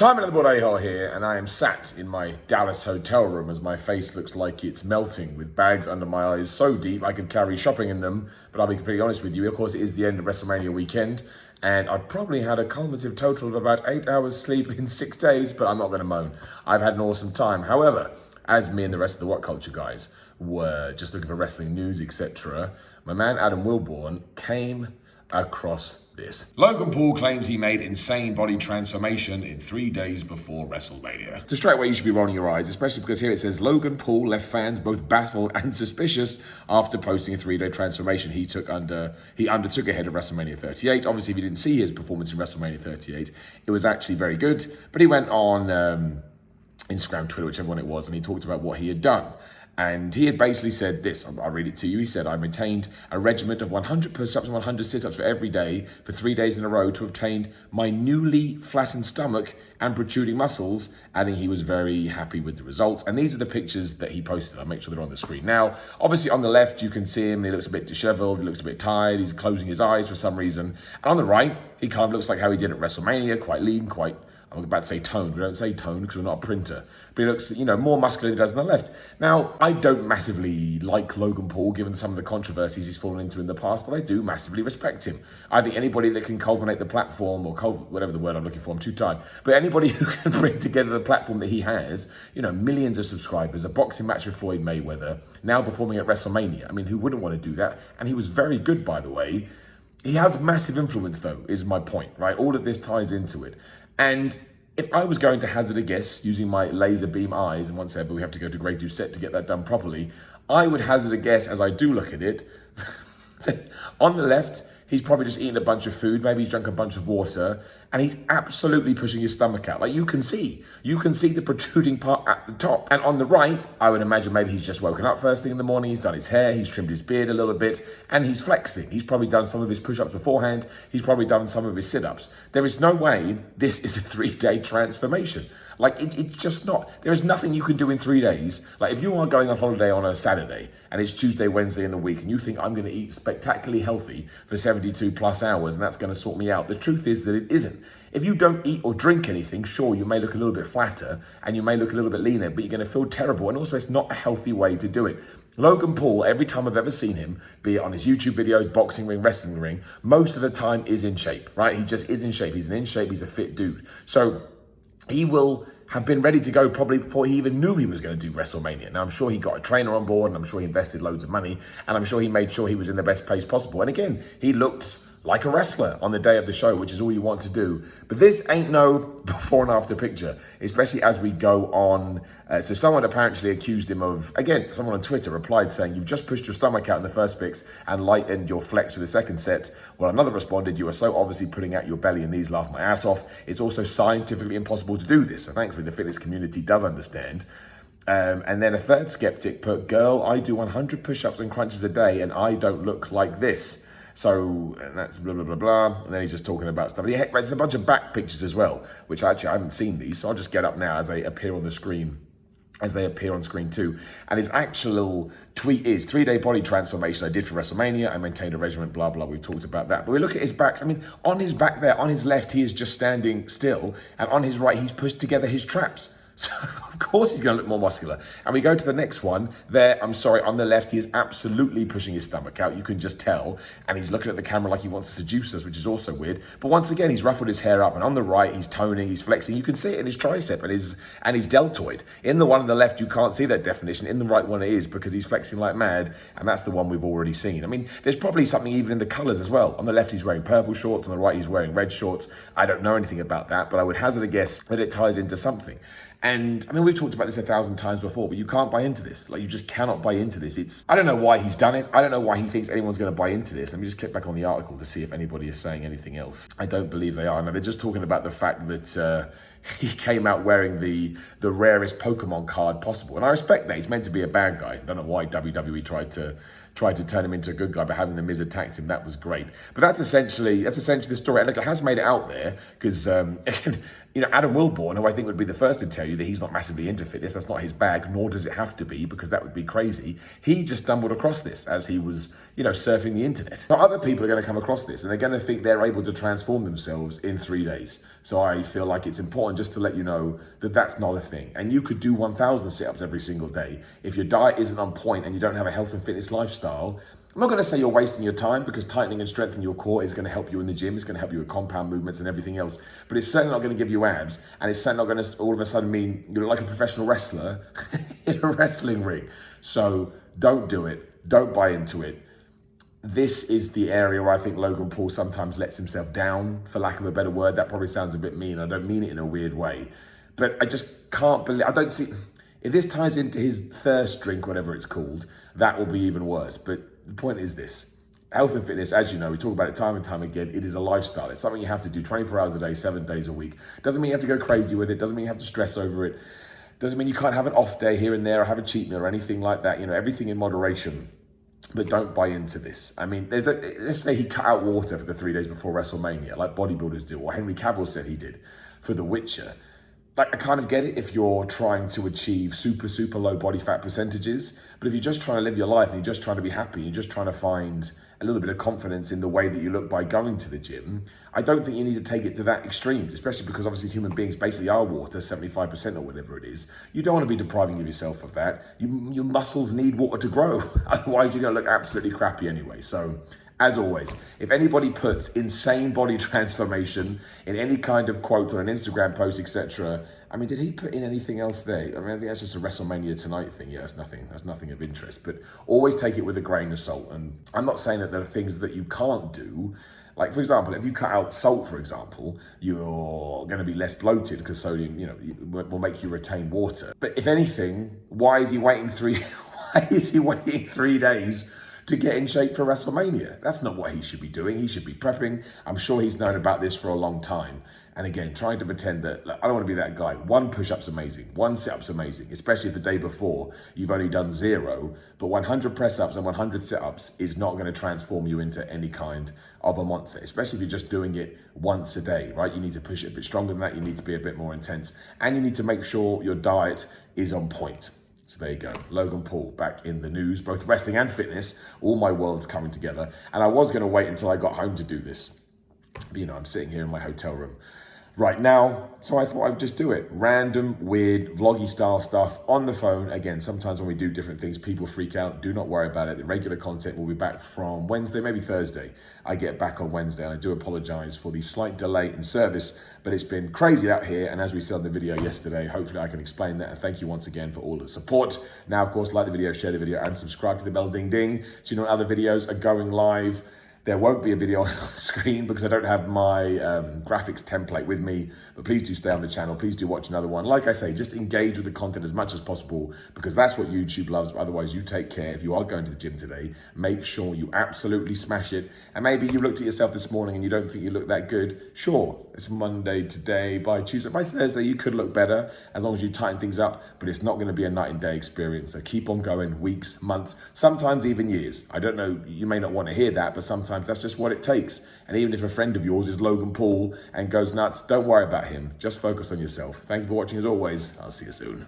Timon of the Borejo here, and I am sat in my Dallas hotel room as my face looks like it's melting with bags under my eyes so deep I could carry shopping in them. But I'll be completely honest with you, of course it is the end of WrestleMania weekend, and I've probably had a cumulative total of about 8 hours sleep in 6 days, but I'm not going to moan. I've had an awesome time. However, as me and the rest of the What Culture guys were just looking for wrestling news, etc., my man Adam Wilborn came across this. Logan Paul claims he made insane body transformation in 3 days before WrestleMania. So straight away you should be rolling your eyes, especially because here it says Logan Paul left fans both baffled and suspicious after posting a 3-day transformation he undertook ahead of WrestleMania 38. Obviously, if you didn't see his performance in WrestleMania 38, it was actually very good. But he went on Instagram, Twitter, whichever one it was, and he talked about what he had done. And he had basically said this, I'll read it to you. He said, I maintained a regimen of 100 push-ups and 100 sit-ups for every day for 3 days in a row to obtain my newly flattened stomach and protruding muscles, adding he was very happy with the results. And these are the pictures that he posted. I'll make sure they're on the screen. Now, obviously on the left, you can see him. He looks a bit disheveled. He looks a bit tired. He's closing his eyes for some reason. And on the right, he kind of looks like how he did at WrestleMania, quite lean, quite, I'm about to say toned. We don't say toned because we're not a printer. But he looks, more muscular than he does on the left. Now, I don't massively like Logan Paul, given some of the controversies he's fallen into in the past, but I do massively respect him. I think anybody that can culminate the platform, or whatever the word I'm looking for, I'm too tired. But anybody who can bring together the platform that he has, millions of subscribers, a boxing match with Floyd Mayweather, now performing at WrestleMania. I mean, who wouldn't want to do that? And he was very good, by the way. He has massive influence, though, is my point, right? All of this ties into it. And if I was going to hazard a guess using my laser beam eyes, and once ever we have to go to Grey Doucette to get that done properly, I would hazard a guess as I do look at it. On the left, he's probably just eaten a bunch of food, maybe he's drunk a bunch of water, and he's absolutely pushing his stomach out. Like you can see the protruding part at the top. And on the right, I would imagine maybe he's just woken up first thing in the morning, he's done his hair, he's trimmed his beard a little bit, and he's flexing. He's probably done some of his push-ups beforehand, he's probably done some of his sit-ups. There is no way this is a 3-day transformation. Like, it's just not. There is nothing you can do in 3 days. Like, if you are going on holiday on a Saturday, and it's Tuesday, Wednesday in the week, and you think, I'm going to eat spectacularly healthy for 72 plus hours, and that's going to sort me out. The truth is that it isn't. If you don't eat or drink anything, sure, you may look a little bit flatter, and you may look a little bit leaner, but you're going to feel terrible. And also, it's not a healthy way to do it. Logan Paul, every time I've ever seen him, be it on his YouTube videos, boxing ring, wrestling ring, most of the time is in shape, right? He just is in shape. He's in shape. He's a fit dude. So he will have been ready to go probably before he even knew he was going to do WrestleMania. Now, I'm sure he got a trainer on board, and I'm sure he invested loads of money, and I'm sure he made sure he was in the best place possible. And again, he looked like a wrestler on the day of the show, which is all you want to do. But this ain't no before and after picture, especially as we go on. So someone apparently accused him of, again, someone on Twitter replied saying, you've just pushed your stomach out in the first pics and lightened your flex for the second set. Well, another responded, you are so obviously putting out your belly, and these laugh my ass off. It's also scientifically impossible to do this. So thankfully the fitness community does understand. And then a third skeptic put, girl, I do 100 push-ups and crunches a day and I don't look like this. So, and that's blah, blah, blah, blah. And then he's just talking about stuff. There's a bunch of back pictures as well, which actually I haven't seen these. So I'll just get up now as they appear on the screen, as they appear on screen too. And his actual tweet is, 3-day body transformation I did for WrestleMania. I maintained a regimen, blah, blah. We've talked about that. But we look at his backs. I mean, on his back there, on his left, he is just standing still. And on his right, he's pushed together his traps. So, of course, he's going to look more muscular. And we go to the next one. There, I'm sorry, on the left, he is absolutely pushing his stomach out. You can just tell. And he's looking at the camera like he wants to seduce us, which is also weird. But once again, he's ruffled his hair up. And on the right, he's toning, he's flexing. You can see it in his tricep and his deltoid. In the one on the left, you can't see that definition. In the right one, it is, because he's flexing like mad. And that's the one we've already seen. I mean, there's probably something even in the colors as well. On the left, he's wearing purple shorts. On the right, he's wearing red shorts. I don't know anything about that, but I would hazard a guess that it ties into something. And I mean, we've talked about this 1,000 times before, but you can't buy into this. Like, you just cannot buy into this. I don't know why he's done it. I don't know why he thinks anyone's going to buy into this. Let me just click back on the article to see if anybody is saying anything else. I don't believe they are. Now, they're just talking about the fact that he came out wearing the rarest Pokemon card possible. And I respect that. He's meant to be a bad guy. I don't know why WWE tried to turn him into a good guy by having the Miz attacked him. That was great. But that's essentially the story. And look, it has made it out there because Adam Wilborn, who I think would be the first to tell you that he's not massively into fitness, that's not his bag, nor does it have to be, because that would be crazy. He just stumbled across this as he was, surfing the internet. So other people are going to come across this and they're going to think they're able to transform themselves in 3 days. So I feel like it's important just to let you know that that's not a thing. And you could do 1,000 sit-ups every single day. If your diet isn't on point and you don't have a health and fitness lifestyle, I'm not going to say you're wasting your time, because tightening and strengthening your core is going to help you in the gym. It's going to help you with compound movements and everything else. But it's certainly not going to give you abs. And it's certainly not going to all of a sudden mean you're like a professional wrestler in a wrestling ring. So don't do it. Don't buy into it. This is the area where I think Logan Paul sometimes lets himself down, for lack of a better word. That probably sounds a bit mean. I don't mean it in a weird way. But I just can't believe, I don't see, if this ties into his thirst drink, whatever it's called, that will be even worse. But the point is this: health and fitness, as you know, we talk about it time and time again, it is a lifestyle. It's something you have to do 24 hours a day, 7 days a week. Doesn't mean you have to go crazy with it. Doesn't mean you have to stress over it. Doesn't mean you can't have an off day here and there or have a cheat meal or anything like that. Everything in moderation. But don't buy into this. I mean, let's say he cut out water for the 3 days before WrestleMania, like bodybuilders do, or Henry Cavill said he did for The Witcher. Like, I kind of get it if you're trying to achieve super, super low body fat percentages. But if you're just trying to live your life and you're just trying to be happy, you're just trying to find a little bit of confidence in the way that you look by going to the gym, I don't think you need to take it to that extreme, especially because obviously human beings basically are water, 75% or whatever it is. You don't want to be depriving of yourself of that. Your muscles need water to grow. Otherwise, you're going to look absolutely crappy anyway. So, as always, if anybody puts insane body transformation in any kind of quote or an Instagram post, etc., I mean, did he put in anything else there? I mean, I think that's just a WrestleMania tonight thing. Yeah, that's nothing of interest. But always take it with a grain of salt. And I'm not saying that there are things that you can't do. Like, for example, if you cut out salt, for example, you're going to be less bloated because sodium, will make you retain water. But if anything, why is he waiting 3 days to get in shape for WrestleMania? That's not what he should be doing. He should be prepping. I'm sure he's known about this for a long time. And again, trying to pretend that, I don't want to be that guy. 1 push-up's amazing. 1 sit-up's amazing, especially if the day before you've only done 0. But 100 press-ups and 100 sit-ups is not going to transform you into any kind of a monster, especially if you're just doing it once a day, right? You need to push it a bit stronger than that. You need to be a bit more intense. And you need to make sure your diet is on point. So there you go, Logan Paul back in the news, both wrestling and fitness, all my worlds coming together. And I was going to wait until I got home to do this. But, I'm sitting here in my hotel room right now, so I thought I'd just do it. Random, weird, vloggy style stuff on the phone. Again, sometimes when we do different things, people freak out. Do not worry about it. The regular content will be back from Wednesday, maybe Thursday. I get back on Wednesday, and I do apologize for the slight delay in service, but it's been crazy out here. And as we said in the video yesterday, hopefully I can explain that. And thank you once again for all the support. Now, of course, like the video, share the video, and subscribe to the bell ding ding so you know when other videos are going live. There won't be a video on the screen because I don't have my graphics template with me, but please do stay on the channel. Please do watch another one. Like I say, just engage with the content as much as possible because that's what YouTube loves. But otherwise, you take care. If you are going to the gym today, make sure you absolutely smash it. And maybe you looked at yourself this morning and you don't think you look that good. Sure, it's Monday today. By Tuesday, by Thursday, you could look better as long as you tighten things up, but it's not going to be a night and day experience. So keep on going, weeks, months, sometimes even years. I don't know, you may not want to hear that, but sometimes that's just what it takes. And even if a friend of yours is Logan Paul and goes nuts, don't worry about him. Just focus on yourself. Thank you for watching as always. I'll see you soon.